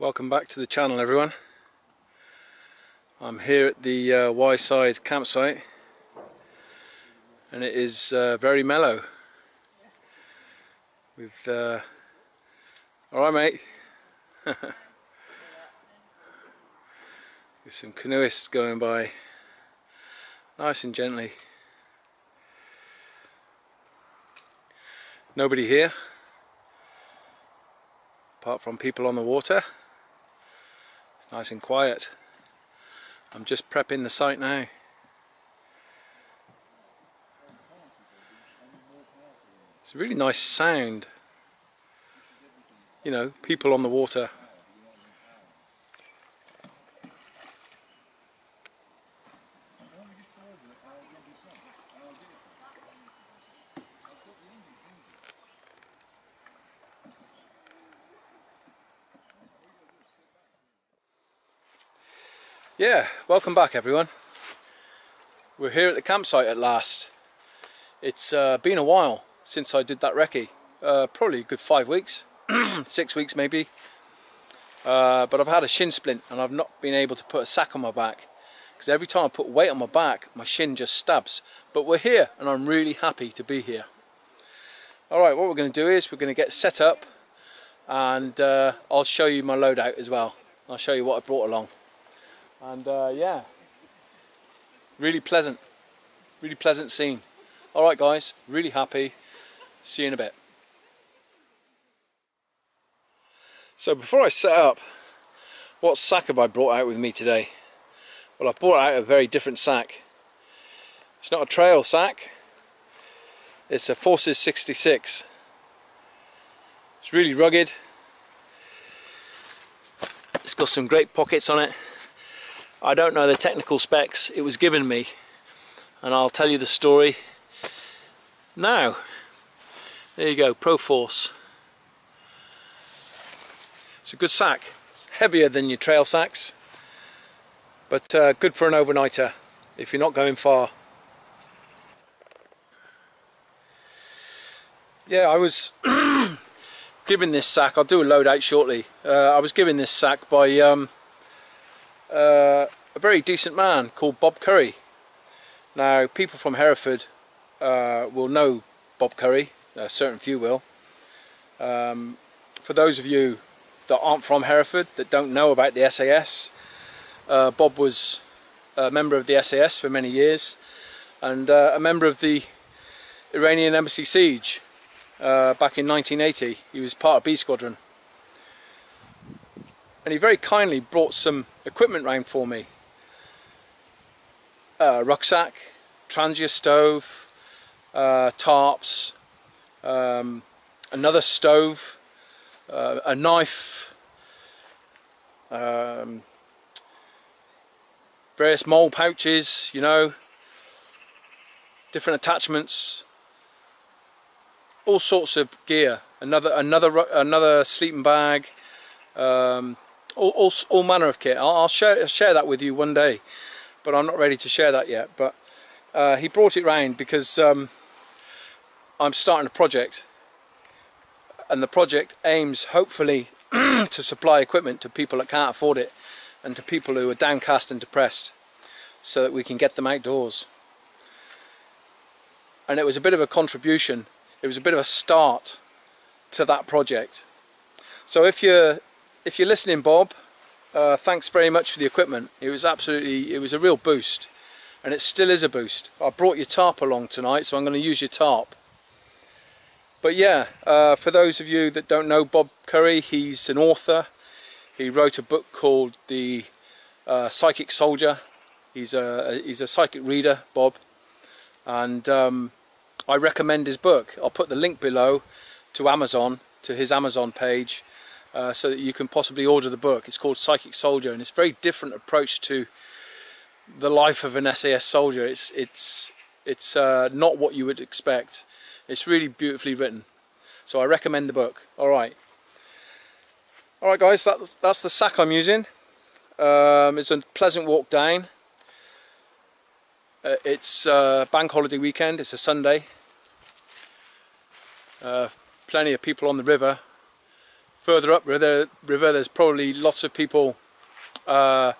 Welcome back to the channel, everyone. I'm here at the Wye side campsite and it is very mellow with alright mate, with some canoeists going by nice and gently. Nobody here apart from people on the water. It's nice and quiet. I'm just prepping the site now. It's a really nice sound, you know, people on the water. Yeah, welcome back everyone. We're here at the campsite at last. It's been a while since I did that recce, probably a good 5 weeks, 6 weeks maybe. But I've had a shin splint and I've not been able to put a sack on my back because every time I put weight on my back, my shin just stabs. But we're here and I'm really happy to be here. Alright, what we're going to do is we're going to get set up and I'll show you my loadout as well. I'll show you what I brought along. And yeah, really pleasant scene. Alright guys, really happy. See you in a bit. So before I set up, what sack have I brought out with me today? Well, I've brought out a very different sack. It's not a trail sack, it's a Forces 66. It's really rugged. It's got some great pockets on it. I don't know the technical specs, it was given me and I'll tell you the story now. There you go, Pro Force. It's a good sack. It's heavier than your trail sacks, but good for an overnighter if you're not going far. Yeah, I was given this sack, I'll do a loadout shortly. I was given this sack by a very decent man called Bob Curry. Now, people from Hereford will know Bob Curry, a certain few will. For those of you that aren't from Hereford, that don't know about the SAS, Bob was a member of the SAS for many years and a member of the Iranian embassy siege back in 1980. He was part of B Squadron. And he very kindly brought some equipment round for me. Rucksack, Trangia stove, tarps, another stove, a knife, various mole pouches, you know, different attachments, all sorts of gear, another sleeping bag, all manner of kit. I'll share that with you one day, but I'm not ready to share that yet. But he brought it round because I'm starting a project, and the project aims hopefully to supply equipment to people that can't afford it and to people who are downcast and depressed, so that we can get them outdoors. And it was a bit of a contribution, it was a bit of a start to that project. So if you're listening, Bob, thanks very much for the equipment. It was a real boost, and it still is a boost. I brought your tarp along tonight, so I'm going to use your tarp. But yeah, for those of you that don't know Bob Curry, he's an author. He wrote a book called The Psychic Soldier. He's a psychic reader, Bob, and I recommend his book. I'll put the link below to Amazon, to his Amazon page, so that you can possibly order the book. It's called Psychic Soldier, and it's a very different approach to the life of an SAS soldier. It's not what you would expect. It's really beautifully written, so I recommend the book. Alright guys, that's the sack I'm using. It's a pleasant walk down. It's bank holiday weekend, it's a Sunday. Plenty of people on the river further up river there's probably lots of people on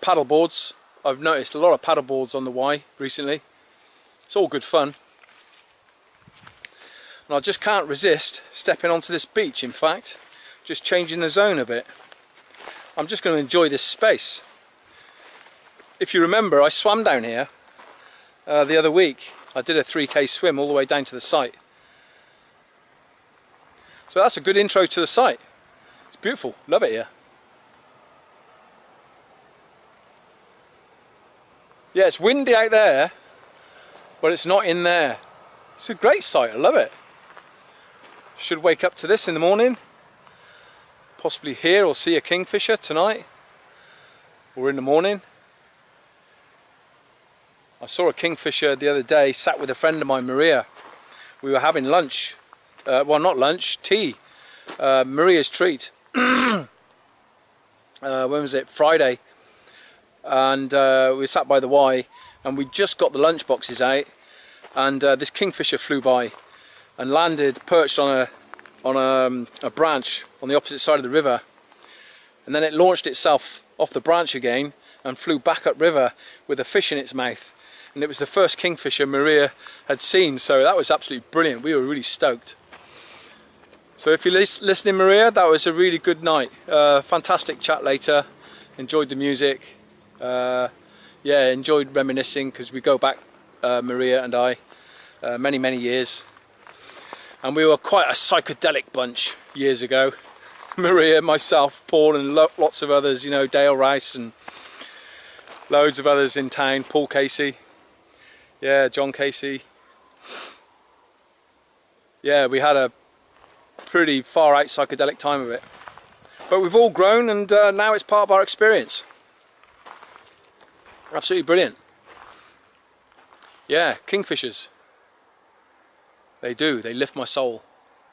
paddle boards. I've noticed a lot of paddle boards on the Wye recently. It's all good fun. And I just can't resist stepping onto this beach, in fact, just changing the zone a bit. I'm just going to enjoy this space. If you remember, I swam down here the other week. I did a 3K swim all the way down to the site. So that's a good intro to the site. It's beautiful, love it here. Yeah, it's windy out there, but it's not in there. It's a great site, I love it. Should wake up to this in the morning. Possibly hear or see a kingfisher tonight, or in the morning. I saw a kingfisher the other day, sat with a friend of mine, Maria. We were having lunch, well not lunch, tea, Maria's treat. When was it? Friday. And we sat by the Wye, and we just got the lunch boxes out, and this kingfisher flew by and landed, perched on a branch on the opposite side of the river, and then it launched itself off the branch again and flew back up river with a fish in its mouth. And it was the first kingfisher Maria had seen, so that was absolutely brilliant. We were really stoked. So if you're listening, Maria, that was a really good night. Fantastic chat later, enjoyed the music. Yeah, enjoyed reminiscing, because we go back, Maria and I, many years, and we were quite a psychedelic bunch years ago. Maria, myself, Paul, and lots of others, you know, Dale Rice and loads of others in town, Paul Casey, yeah, John Casey. Yeah, we had a pretty far out psychedelic time of it, but we've all grown, and now it's part of our experience. Absolutely brilliant. Yeah, kingfishers. They do, they lift my soul.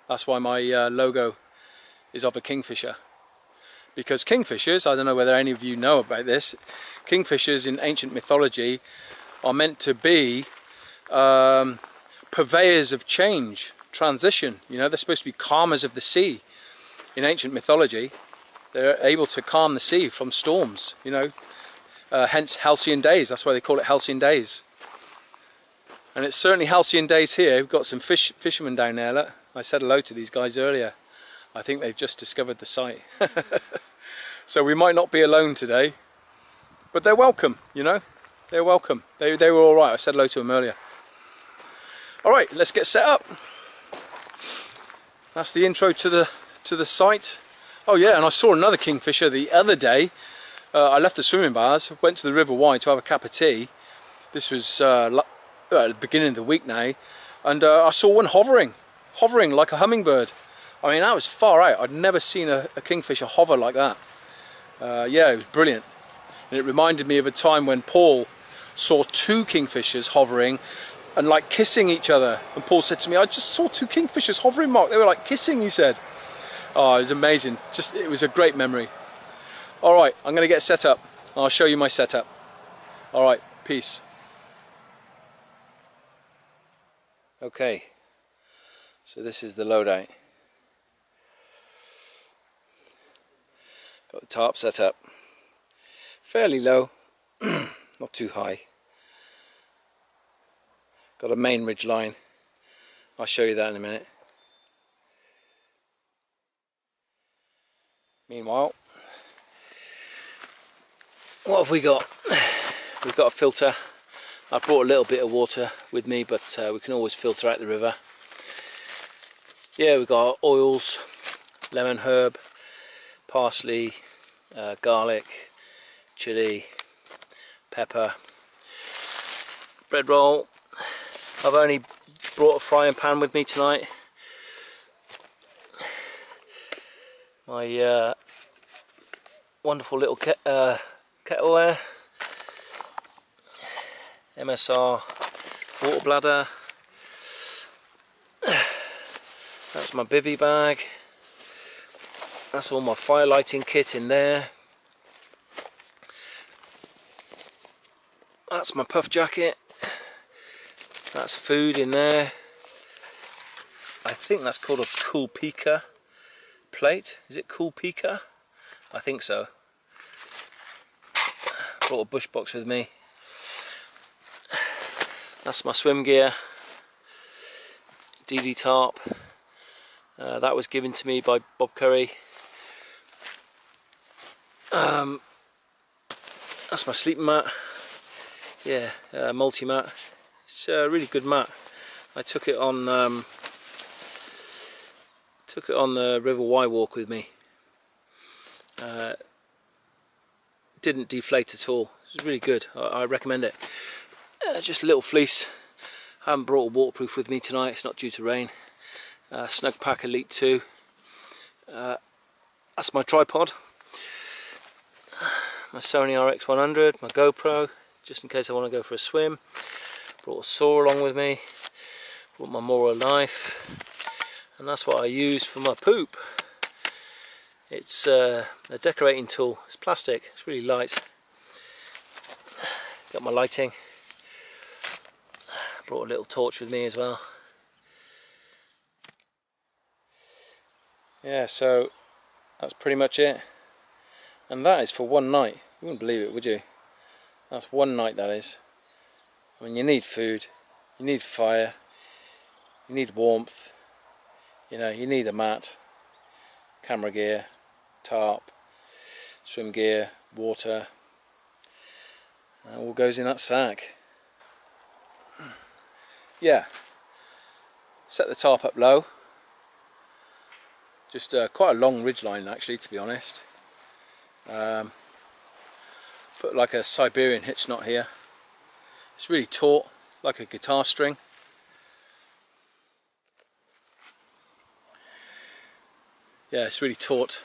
That's why my logo is of a kingfisher. Because kingfishers, I don't know whether any of you know about this, kingfishers in ancient mythology are meant to be purveyors of change, transition. You know, they're supposed to be calmers of the sea. In ancient mythology, they're able to calm the sea from storms, you know. Hence halcyon days, that's why they call it halcyon days. And it's certainly halcyon days here. We've got some fishermen down there. Look, I said hello to these guys earlier. I think they've just discovered the site. So we might not be alone today, but they're welcome, you know. They're welcome. They were all right. I said hello to them earlier. All right, let's get set up. That's the intro to the site. Oh yeah, and I saw another kingfisher the other day. I left the swimming baths, went to the River Wye to have a cup of tea. This was at the beginning of the week now, and I saw one hovering like a hummingbird. I mean, that was far out. I'd never seen a kingfisher hover like that. Yeah, it was brilliant. And it reminded me of a time when Paul saw two kingfishers hovering and like kissing each other. And Paul said to me, I just saw two kingfishers hovering, Mark. They were like kissing, he said. Oh, it was amazing. It was a great memory. All right, I'm going to get set up. I'll show you my setup. All right, peace. Okay, so this is the loadout. Got the tarp set up. Fairly low, not too high. Got a main ridge line. I'll show you that in a minute. Meanwhile, what have we got? We've got a filter. I brought a little bit of water with me, but we can always filter out the river. Yeah, we've got oils, lemon herb, parsley, garlic, chili, pepper, bread roll. I've only brought a frying pan with me tonight. My wonderful little kettle there. MSR water bladder. That's my bivvy bag. That's all my fire lighting kit in there. That's my puff jacket. That's food in there. I think that's called a cool pika. plate. Is it kwAGH? I think so. Brought a bush box with me. That's my swim gear. Tarp. That was given to me by Bob Curry. That's my sleeping mat. Yeah, multi-mat. It's a really good mat. I took it on the River Wye walk with me. Didn't deflate at all. It's really good. I recommend it. Just a little fleece. I haven't brought a waterproof with me tonight. It's not due to rain. Snug Pack Elite 2. That's my tripod. My Sony RX100, my GoPro, just in case I want to go for a swim. Brought a saw along with me. Brought my Mora knife. And that's what I use for my poop. It's a decorating tool. It's plastic. It's really light. Got my lighting. Brought a little torch with me as well. Yeah, so that's pretty much it. And that is for one night. You wouldn't believe it, would you? That's one night, that is. I mean, you need food, you need fire, you need warmth, you know, you need a mat, camera gear, tarp, swim gear, water. That all goes in that sack. Yeah. Set the tarp up low. Just quite a long ridge line, actually, to be honest. Put like a Siberian hitch knot here. It's really taut, like a guitar string. Yeah, it's really taut.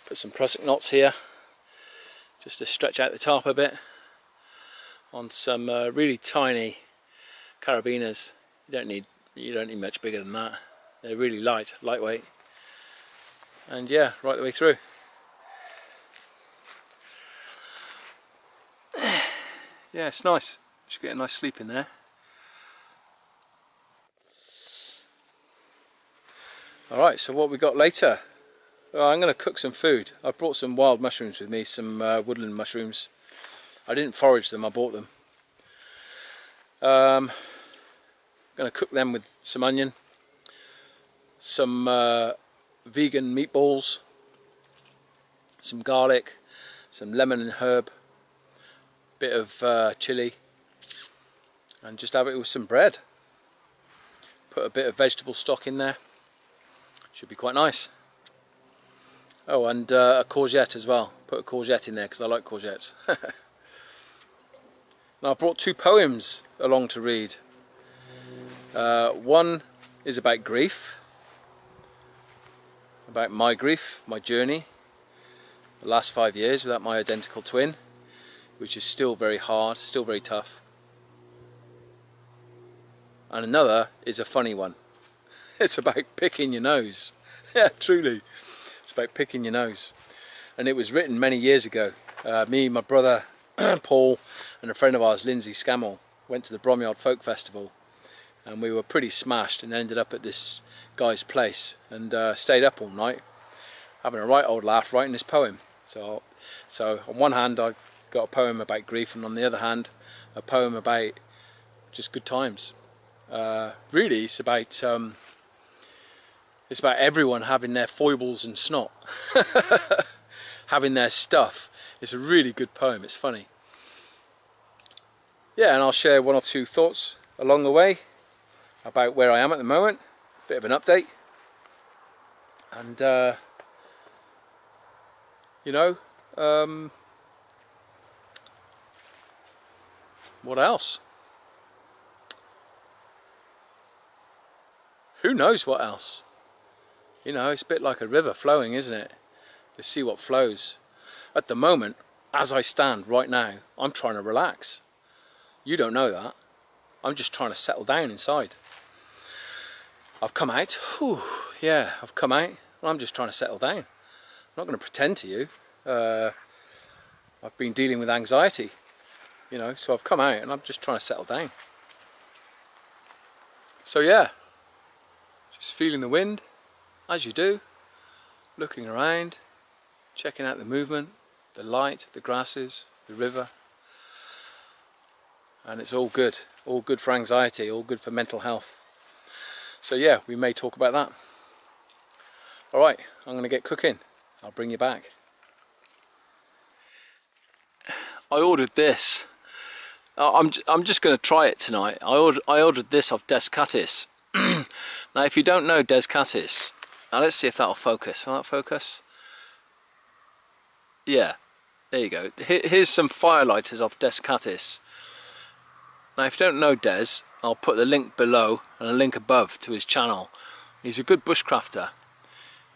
Put some prusik knots here, just to stretch out the tarp a bit. On some really tiny carabiners. You don't need much bigger than that. They're really lightweight, and yeah, right the way through. Yeah, it's nice. Just get a nice sleep in there. Alright, so what we got later? I'm going to cook some food. I brought some wild mushrooms with me, some woodland mushrooms. I didn't forage them, I bought them. I'm going to cook them with some onion, some vegan meatballs, some garlic, some lemon and herb, bit of chilli, and just have it with some bread. Put a bit of vegetable stock in there. Should be quite nice. Oh, and a courgette as well. Put a courgette in there because I like courgettes. Now I brought two poems along to read. One is about grief, about my grief, my journey, the last 5 years without my identical twin, which is still very hard, still very tough. And another is a funny one. It's about picking your nose. Yeah, truly. It's about picking your nose. And it was written many years ago. Me, my brother, Paul, and a friend of ours, Lindsay Scammell, went to the Bromyard Folk Festival. And we were pretty smashed and ended up at this guy's place and stayed up all night having a right old laugh writing this poem. So on one hand I got a poem about grief, and on the other hand a poem about just good times. Really it's about everyone having their foibles and snot. Having their stuff. It's a really good poem, it's funny. Yeah, and I'll share one or two thoughts along the way about where I am at the moment, a bit of an update, and you know, what else? Who knows what else? You know, it's a bit like a river flowing, isn't it? To see what flows. At the moment, as I stand right now, I'm trying to relax. You don't know that. I'm just trying to settle down inside. I've come out, whew, yeah, I've come out, and I'm just trying to settle down. I'm not going to pretend to you. I've been dealing with anxiety, you know, so I've come out and I'm just trying to settle down. So yeah, just feeling the wind, as you do, looking around, checking out the movement, the light, the grasses, the river, and it's all good for anxiety, all good for mental health. So yeah, we may talk about that. Alright, I'm going to get cooking. I'll bring you back. I ordered this. I'm just going to try it tonight. I ordered this off Cattys. Now if you don't know Cattys, now let's see if that'll focus. Will that focus? Yeah, there you go. Here's some firelighters off Cattys. Now if you don't know Des, I'll put the link below and a link above to his channel. He's a good bushcrafter.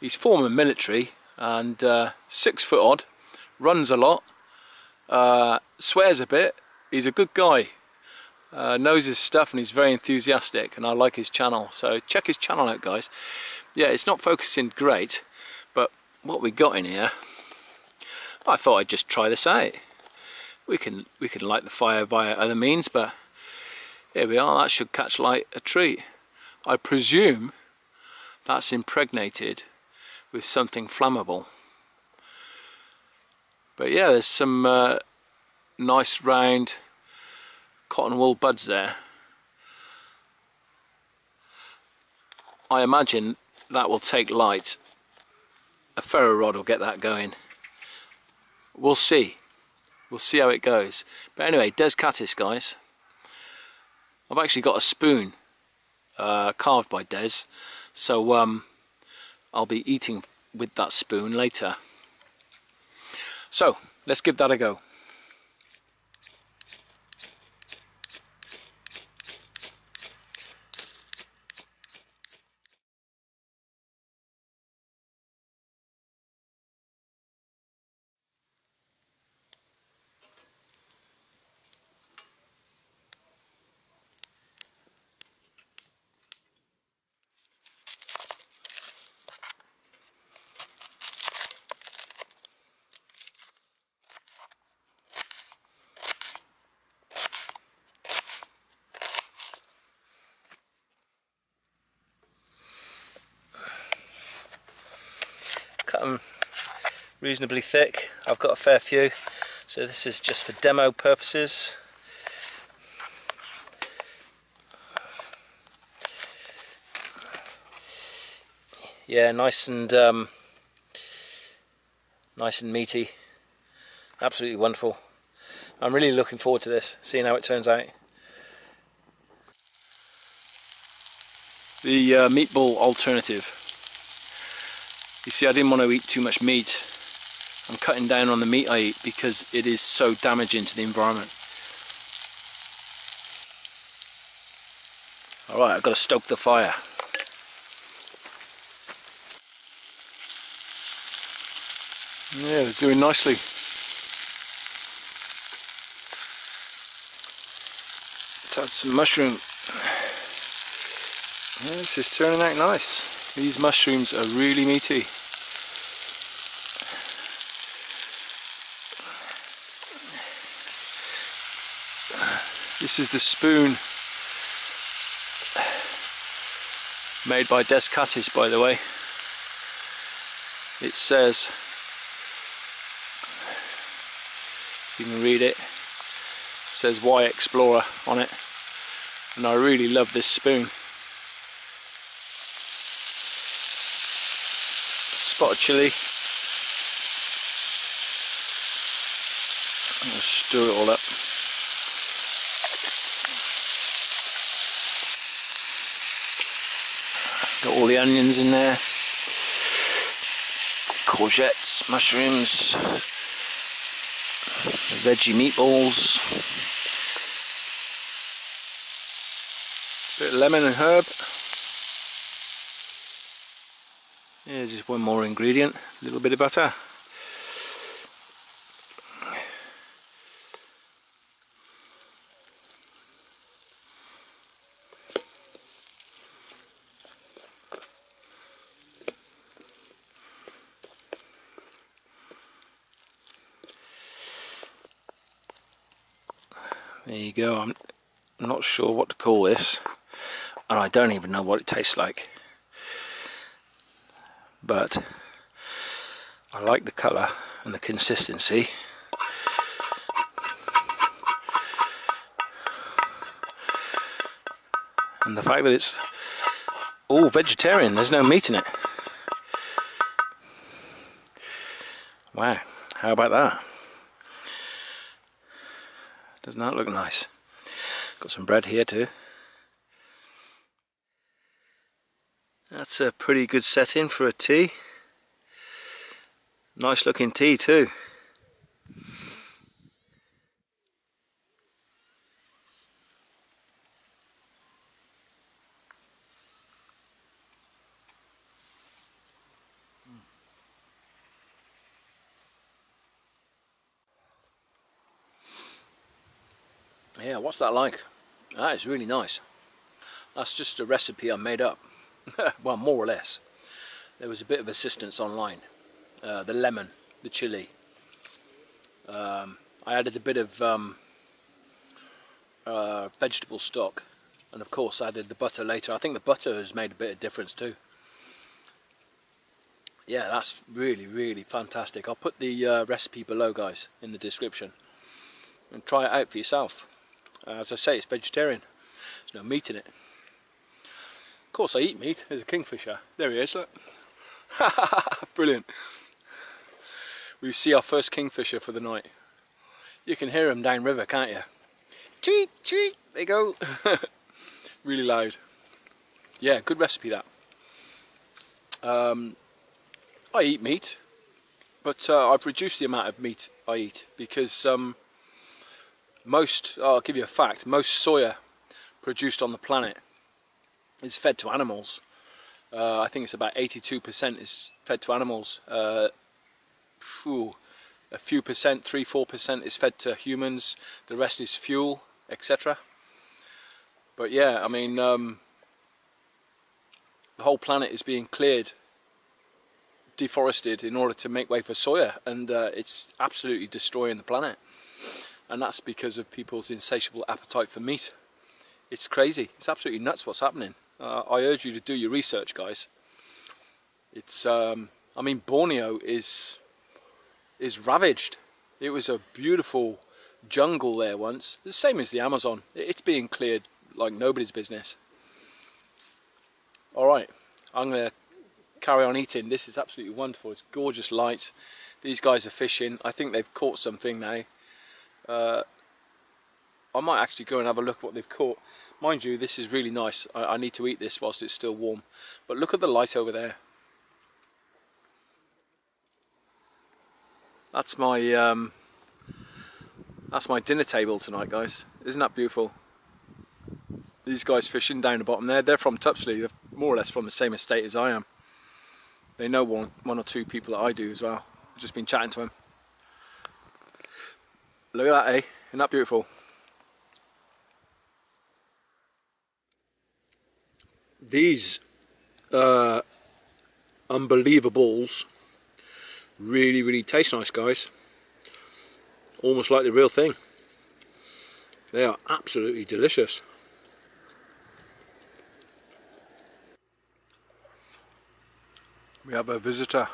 He's former military and 6 foot odd, runs a lot, swears a bit. He's a good guy, knows his stuff, and he's very enthusiastic, and I like his channel, so check his channel out, guys. Yeah, it's not focusing great, but what we got in here, I thought I'd just try this out. We can light the fire by other means, but here we are. That should catch light a treat. I presume that's impregnated with something flammable. But yeah, there's some nice round cotton wool buds there. I imagine that will take light. A ferro rod will get that going. We'll see. We'll see how it goes. But anyway, Cattys, guys. I've actually got a spoon carved by Des, so I'll be eating with that spoon later. So let's give that a go. Cut them reasonably thick. I've got a fair few, so this is just for demo purposes. Yeah, nice and meaty. Absolutely wonderful. I'm really looking forward to this, seeing how it turns out. The meatball alternative. You see, I didn't want to eat too much meat. I'm cutting down on the meat I eat because it is so damaging to the environment. Alright, I've got to stoke the fire. Yeah, they're doing nicely. Let's add some mushroom. Yeah, this is turning out nice. These mushrooms are really meaty. This is the spoon made by Cattys, by the way. It says, you can read it, it says Wye Explorer on it, and I really love this spoon. Spot of chilli. I'm going to stir it all up. Got all the onions in there, courgettes, mushrooms, veggie meatballs, bit of lemon and herb. Yeah, just one more ingredient, a little bit of butter. There you go. I'm not sure what to call this. and I don't even know what it tastes like, but I like the colour and the consistency. And the fact that it's all vegetarian, there's no meat in it. Wow, how about that? Doesn't that look nice? Got some bread here too. That's a pretty good setting for a tea. Nice looking tea too. Yeah, what's that like? That is really nice. That's just a recipe I made up. Well, more or less. There was a bit of assistance online. The lemon, the chilli. I added a bit of vegetable stock, and of course I added the butter later. I think the butter has made a bit of difference too. Yeah, that's really fantastic. I'll put the recipe below, guys, in the description, and try it out for yourself. As I say, it's vegetarian. There's no meat in it. Of course I eat meat. There's a kingfisher. There he is, look. Brilliant. We see our first kingfisher for the night. You can hear him downriver, can't you? Tweet, tweet, they go. Really loud. Yeah, good recipe that. I eat meat, but I've reduced the amount of meat I eat because I'll give you a fact, most soya produced on the planet is fed to animals. I think it's about 82% is fed to animals. A few percent, 3-4% is fed to humans. The rest is fuel, etc. But yeah, I mean, the whole planet is being cleared, deforested in order to make way for soya, and it's absolutely destroying the planet. And that's because of people's insatiable appetite for meat. It's crazy. It's absolutely nuts what's happening. I urge you to do your research, guys. It's, I mean, Borneo is ravaged. It was a beautiful jungle there once. The same as the Amazon. It's being cleared like nobody's business. Alright, I'm going to carry on eating. This is absolutely wonderful. It's gorgeous light. These guys are fishing. I think they've caught something now. I might actually go and have a look at what they've caught. Mind you, this is really nice. I need to eat this whilst it's still warm. But look at the light over there. That's my dinner table tonight, guys. Isn't that beautiful? These guys fishing down the bottom there. They're from Tupsley. They're more or less from the same estate as I am. They know one or two people that I do as well. I've just been chatting to them. Look at that, eh? Isn't that beautiful? These unbelievables really taste nice, guys. Almost like the real thing. They are absolutely delicious. We have a visitor.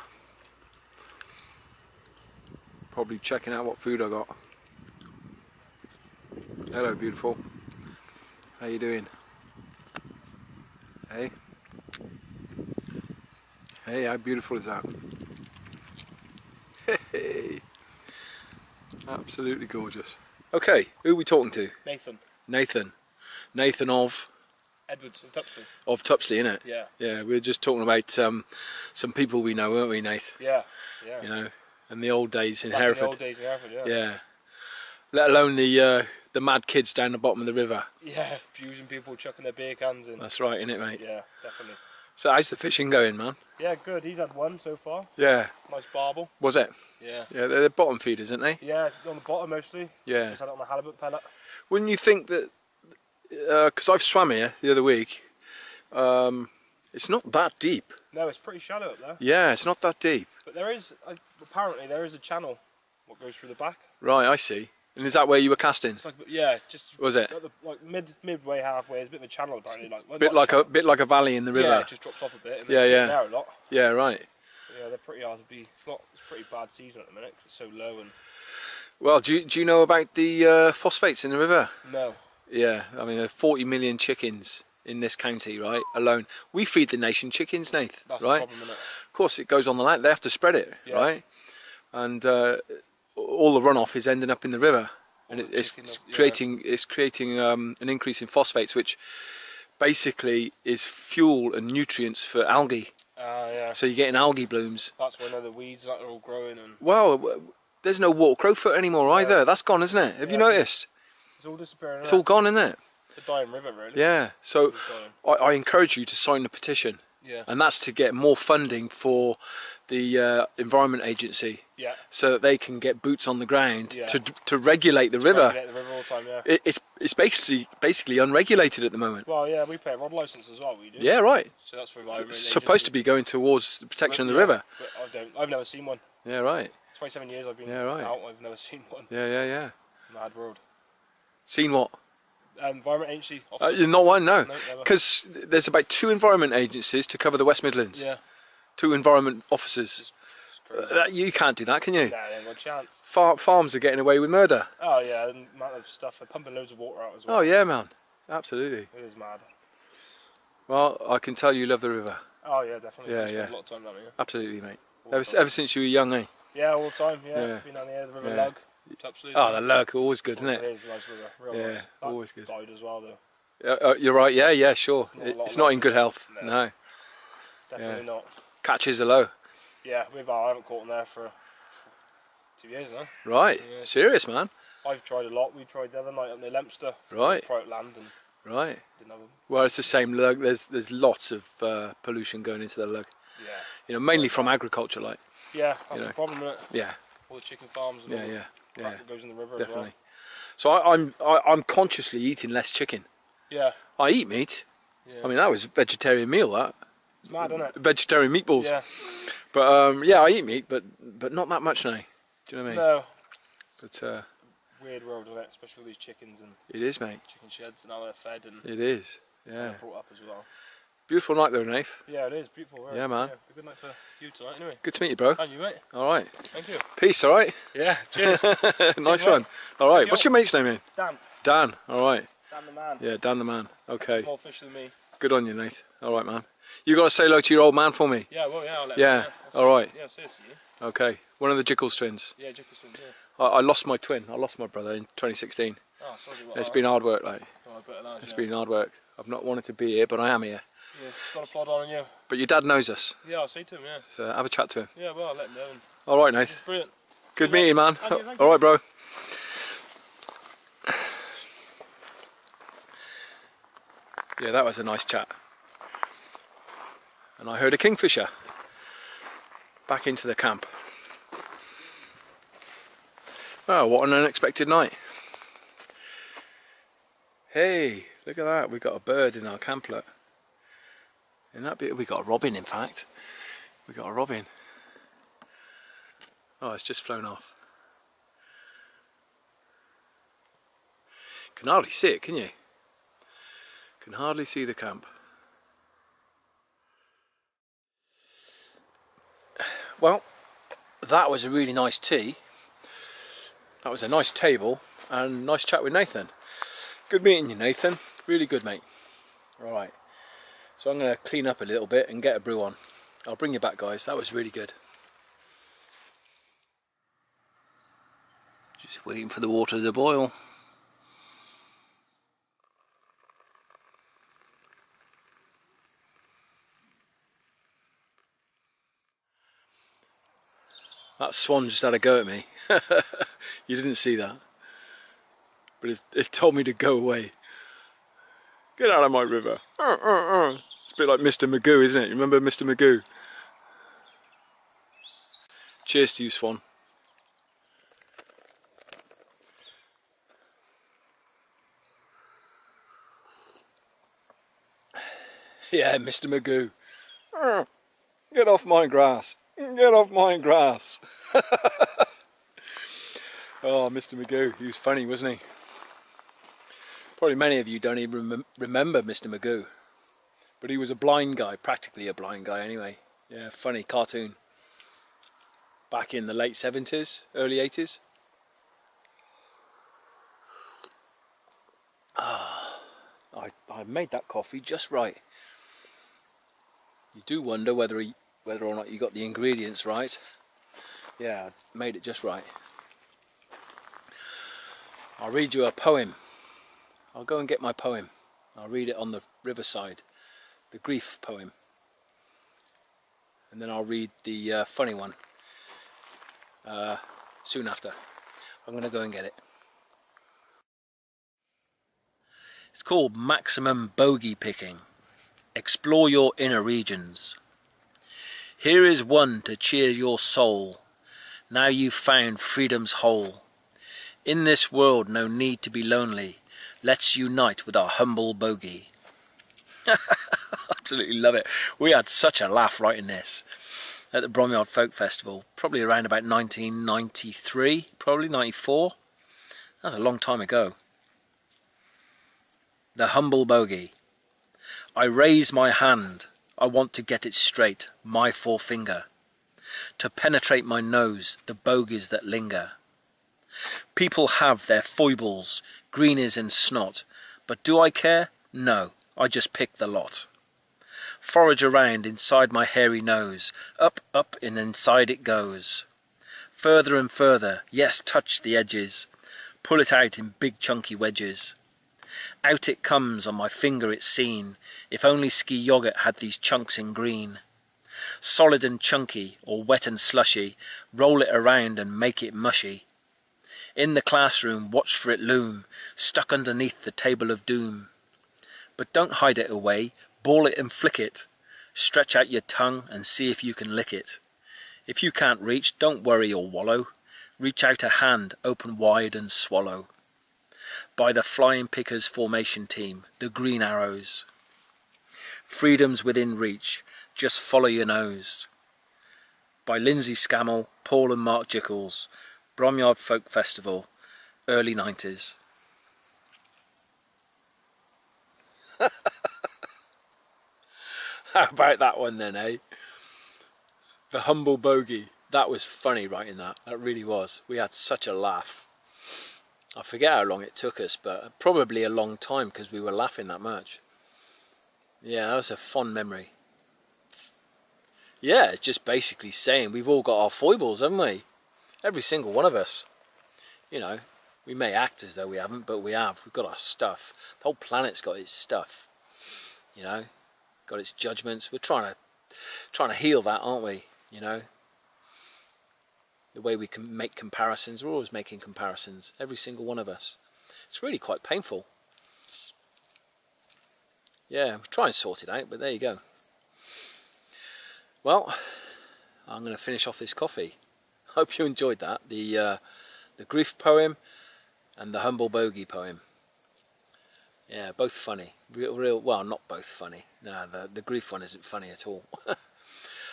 Probably checking out what food I got. Hello, beautiful. How you doing? Hey? Hey, how beautiful is that? Hey! Absolutely gorgeous. Okay, who are we talking to? Nathan. Nathan. Nathan of? Edwards and Tupsley. Of Tupsley, innit? Yeah. Yeah, we were just talking about some people we know, weren't we, Nath? Yeah. You know, and the old days in Back Hereford. in the old days in Hereford, yeah. Yeah. Let alone the mad kids down the bottom of the river. Yeah, abusing people, chucking their beer cans in. That's right, innit, mate? Yeah, definitely. So how's the fishing going, man? Yeah, good. He's had one so far. Yeah. Nice barbel. Was it? Yeah. Yeah, they're bottom feeders, aren't they? Yeah, on the bottom mostly. Yeah. Just had it on the halibut pellet. Wouldn't you think that, because I've swam here the other week, it's not that deep. No, it's pretty shallow up there. Yeah, it's not that deep. But there is, apparently there is a channel what goes through the back. Right, I see. And is that where you were casting? It's like, yeah, just Was it? like midway, halfway. It's a bit of a channel apparently. Like Bit like a valley in the river. Yeah, it just drops off a bit. And Yeah, yeah. There a lot. Yeah, right. Yeah, they're pretty hard to be. It's pretty bad season at the minute 'cause it's so low and. Well, do you know about the phosphates in the river? No. Yeah, I mean, there are 40 million chickens in this county, right, alone. We feed the nation chickens, Nath, That's right? the problem, isn't it? Of course, it goes on the land. They have to spread it, Yeah. right? And all the runoff is ending up in the river, and it's creating an increase in phosphates, which basically is fuel and nutrients for algae. Yeah. So you're getting algae blooms. That's when the weeds that are all growing and. Well, there's no water crowfoot anymore either. That's gone, isn't it? Have you noticed? It's all disappearing. It's all gone, isn't it? It's a dying river, really. Yeah. So I encourage you to sign the petition. Yeah. And that's to get more funding for the Environment Agency. Yeah. So that they can get boots on the ground Yeah. to regulate the river. Regulate the river all the time, yeah. It's basically unregulated at the moment. Well, yeah, we pay a rod licence as well. We do. Yeah, right. So that's for It's environment. supposed to be going towards the protection of the river. But I've never seen one. Yeah, right. 27 years I've been right. out. I've never seen one. Yeah. It's a mad world. Seen what? Environment Agency. Officer. Not one, no. No, never. Because there's about 2 environment agencies to cover the West Midlands. Yeah. 2 environment officers. It's crazy. You can't do that, can you? Nah, they ain't got a chance. Farms are getting away with murder. Oh yeah, and amount of stuff. They're pumping loads of water out as well. Oh yeah, man. Absolutely. It is mad. Well, I can tell you love the river. Oh yeah, definitely. Yeah, We spend yeah. a lot of time down here. Absolutely, mate. All the Ever, time. ever since you were young, eh? Yeah, all the time. Yeah, Yeah. been down here. The River Yeah. Lug. It's absolutely. Oh, the lurk, always good, isn't It it? is a nice river. Real Yeah, nice. That's always good. Died as well though. You're right, yeah, sure. It's not a lot It's of not life in good in it. health, No. no. Definitely not. Catches are low. Yeah, I haven't caught them there for 2 years now. Right, Yeah. serious, man. I've tried a lot. We tried the other night up near Leinster. Right. Private land and Right. didn't have them. Well, it's the same lug. There's lots of pollution going into the lug. Yeah. You know, mainly from agriculture, like. Yeah, that's You know. the problem, isn't it? Yeah, All the chicken farms and all the yeah, crap that goes in the river definitely. as So I'm consciously eating less chicken. well. Yeah. I eat meat. Yeah. I mean, that was a vegetarian meal, that. It's mad, isn't it? Vegetarian meatballs. Yeah. But yeah, I eat meat, but not that much now. Do you know what I mean? No. But Weird world, isn't it? Especially with these chickens and it is, mate. chicken sheds and how they're fed and It is. Yeah. they're brought up as well. Beautiful night though, Nath. Yeah, it is beautiful. Yeah, man. A good night for you tonight, anyway. Good to meet you, bro. And you, mate. All right. Thank you. Peace. All right. Yeah. Cheers. Nice Cheers, one. All right. Yo. What's your mate's name, man? Dan. Dan. All right. Dan the man. Yeah, Dan the man. Okay. More fish than me. Good on you, Nath. All right, man. You got to say hello to your old man for me. Yeah, well, yeah. I'll let Yeah. him know. All right. Yeah, seriously. Yeah, Okay. One of the Jickles twins. Jickles twins, yeah. I lost my twin. I lost my brother in 2016. Oh, sorry. It's been hard work, like. Oh, I bet it has, It's yeah. been hard work. I've not wanted to be here, but I am here. Yeah, got a plod on you. But your dad knows us, Yeah, I'll say to him, yeah. so have a chat to him. Yeah, well, I'll let him know. And All right, Nath. it's brilliant. Good meeting you, man. And you, thank All right, bro. Yeah, that was a nice chat. And I heard a kingfisher back into the camp. Oh, what an unexpected night. Hey, look at that. We've got a bird in our camplet. Isn't that beautiful? We got a robin, in fact. We got a robin. Oh, it's just flown off. Can hardly see it, can you? Can hardly see the camp. Well, that was a really nice tea. That was a nice table and nice chat with Nathan. Good meeting you, Nathan. Really good, mate. Alright, so I'm going to clean up a little bit and get a brew on. I'll bring you back, guys. That was really good. Just waiting for the water to boil. That swan just had a go at me. You didn't see that. But it told me to go away. Get out of my river. It's a bit like Mr. Magoo, isn't it? You remember Mr. Magoo? Cheers to you, swan. Yeah, Mr. Magoo. Get off my grass. Get off my grass. Oh, Mr. Magoo, he was funny, wasn't he? Probably many of you don't even remember Mr. Magoo, but he was a blind guy, practically a blind guy anyway. Yeah, funny cartoon. Back in the late 70s, early 80s. Ah, I made that coffee just right. You do wonder whether or not you got the ingredients right. Yeah, I made it just right. I'll read you a poem. I'll go and get my poem. I'll read it on the riverside, the grief poem. And then I'll read the funny one soon after. I'm going to go and get it. It's called Maximum Bogey Picking. Explore your inner regions. Here is one to cheer your soul. Now you've found freedom's whole. In this world no need to be lonely. Let's unite with our humble bogey. Absolutely love it. We had such a laugh writing this at the Bourne Folk Festival, probably around about 1993, probably 94. That was a long time ago. The humble bogey. I raise my hand. I want to get it straight, my forefinger, to penetrate my nose, the bogies that linger. People have their foibles, greenies and snot, but do I care? No, I just pick the lot. Forage around inside my hairy nose, up, up and inside it goes. Further and further, yes, touch the edges, pull it out in big chunky wedges. Out it comes, on my finger it's seen, if only ski yogurt had these chunks in green. Solid and chunky, or wet and slushy, roll it around and make it mushy. In the classroom, watch for it loom, stuck underneath the table of doom. But don't hide it away, ball it and flick it. Stretch out your tongue and see if you can lick it. If you can't reach, don't worry or wallow. Reach out a hand, open wide and swallow. By the Flying Pickers formation team, the Green Arrows. Freedom's within reach, just follow your nose. By Lindsay Scammell, Paul and Mark Jickles, Bourne Folk Festival, early 90s. How about that one then, eh? The humble bogey. That was funny writing that. That really was. We had such a laugh. I forget how long it took us, but probably a long time because we were laughing that much. Yeah, that was a fond memory. Yeah, it's just basically saying we've all got our foibles, haven't we? Every single one of us. You know, we may act as though we haven't, but we have. We've got our stuff. The whole planet's got its stuff. You know, got its judgments. We're trying to heal that, aren't we? You know, the way we can make comparisons. We're always making comparisons. Every single one of us. It's really quite painful. Yeah, try and sort it out, but there you go. Well, I'm going to finish off this coffee. Hope you enjoyed that. The grief poem and the humble bogey poem. Yeah, both funny. Real. Well, not both funny. No, the grief one isn't funny at all.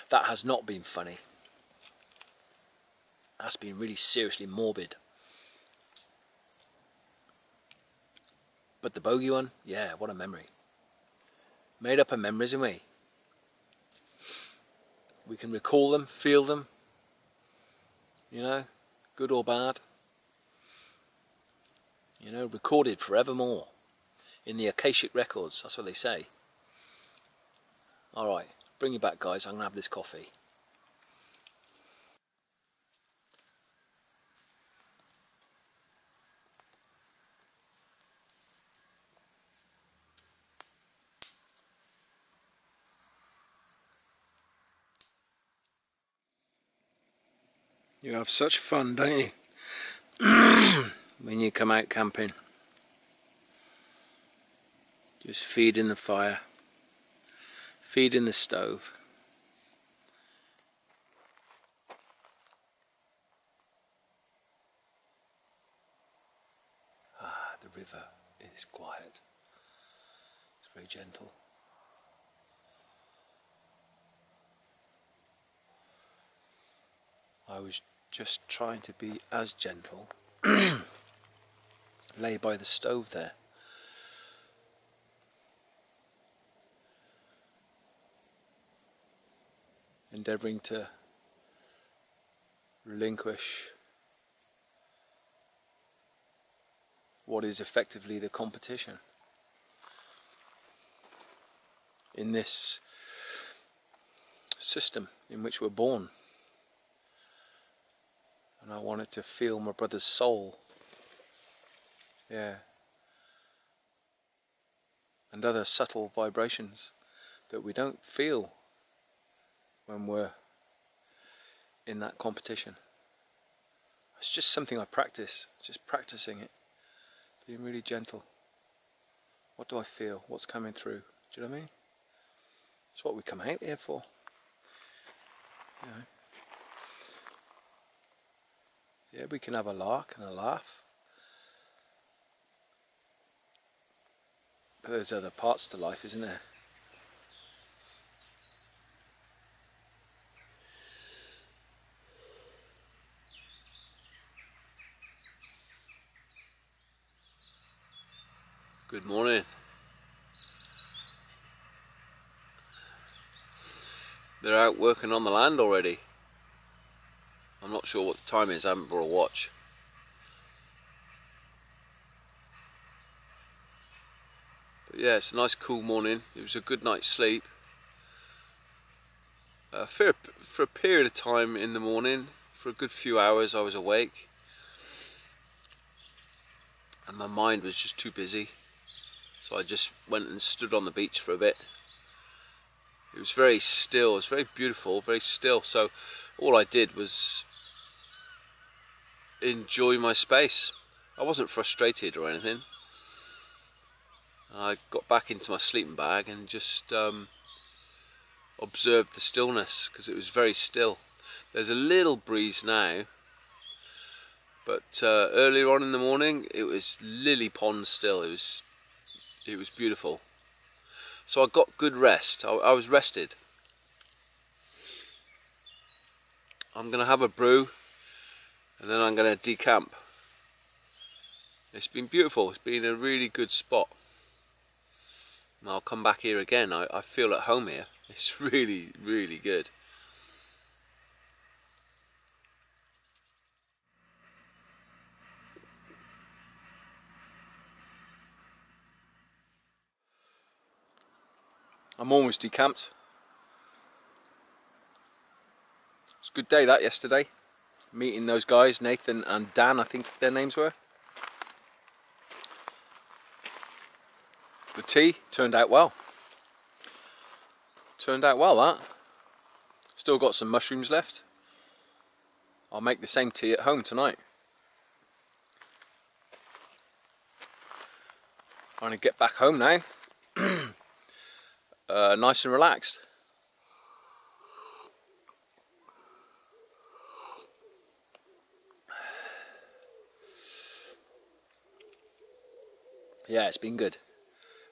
That has not been funny. That's been really seriously morbid. But the bogey one, yeah, what a memory. Made up of memories, isn't we? We can recall them, feel them, you know, good or bad. You know, recorded forevermore in the Akashic records, that's what they say. Alright, bring you back guys, I'm going to have this coffee. You have such fun, don't you? When you come out camping. Just feeding the fire. Feeding the stove. Ah, the river is quiet. It's very gentle. I was just trying to be as gentle lay by the stove there. Endeavouring to relinquish what is effectively the competition in this system in which we're born. And I wanted to feel my brother's soul, yeah, and other subtle vibrations that we don't feel when we're in that competition. It's just something I practice, just practicing it, being really gentle. What do I feel? What's coming through? Do you know what I mean? It's what we come out here for. You know. Yeah, we can have a lark and a laugh, but there's other parts to life, isn't there? Good morning. They're out working on the land already. I'm not sure what the time is, I haven't brought a watch. But yeah, it's a nice cool morning. It was a good night's sleep. For a period of time in the morning, for a good few hours I was awake. And my mind was just too busy. So I just went and stood on the beach for a bit. It was very still, it was very beautiful, very still. So all I did was enjoy my space. I wasn't frustrated or anything. I got back into my sleeping bag and just observed the stillness, because it was very still. There's a little breeze now, but earlier on in the morning it was lily pond still. It was beautiful. So I got good rest. I was rested. I'm going to have a brew and then I'm going to decamp. It's been beautiful. It's been a really good spot. And I'll come back here again. I feel at home here. It's really, really good. I'm almost decamped. It's a good day that yesterday. Meeting those guys, Nathan and Dan, I think their names were. The tea turned out well. Turned out well, that. Still got some mushrooms left. I'll make the same tea at home tonight. Trying to get back home now. Nice and relaxed. Yeah, it's been good.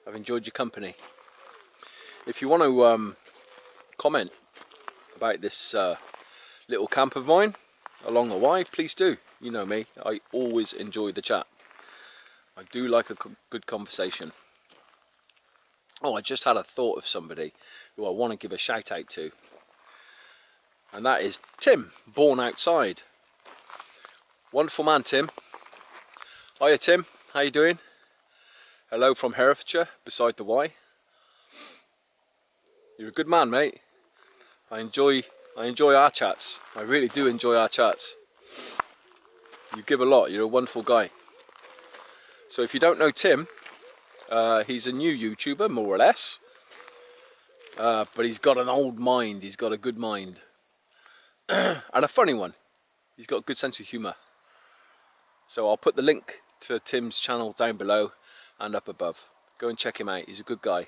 I've enjoyed your company. If you want to comment about this little camp of mine along the Wye, please do. You know me, I always enjoy the chat. I do like a good conversation. Oh, I just had a thought of somebody who I want to give a shout out to, and that is Tim, Bourne Outside. Wonderful man, Tim. Hiya, Tim. How you doing? Hello from Herefordshire, beside the Wye. You're a good man, mate. I enjoy our chats. I really do enjoy our chats. You give a lot. You're a wonderful guy. So if you don't know Tim, he's a new YouTuber, more or less, but he's got an old mind. He's got a good mind and a funny one. He's got a good sense of humour. So I'll put the link to Tim's channel down below and up above. Go and check him out. He's a good guy.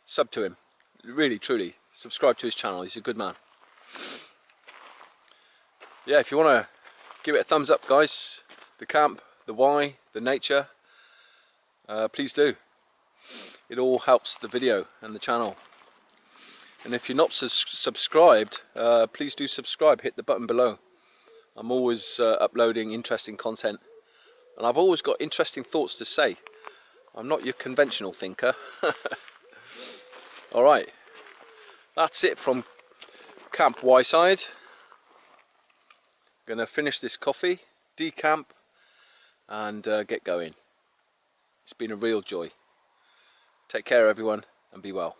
Sub to him. Really, truly. Subscribe to his channel. He's a good man. Yeah, if you want to give it a thumbs up, guys, the camp, the Wye, the nature, please do. It all helps the video and the channel. And if you're not subscribed, please do subscribe. Hit the button below. I'm always uploading interesting content and I've always got interesting thoughts to say. I'm not your conventional thinker. Alright, that's it from Camp Wyeside. Gonna finish this coffee, decamp, and get going. It's been a real joy. Take care everyone, and be well.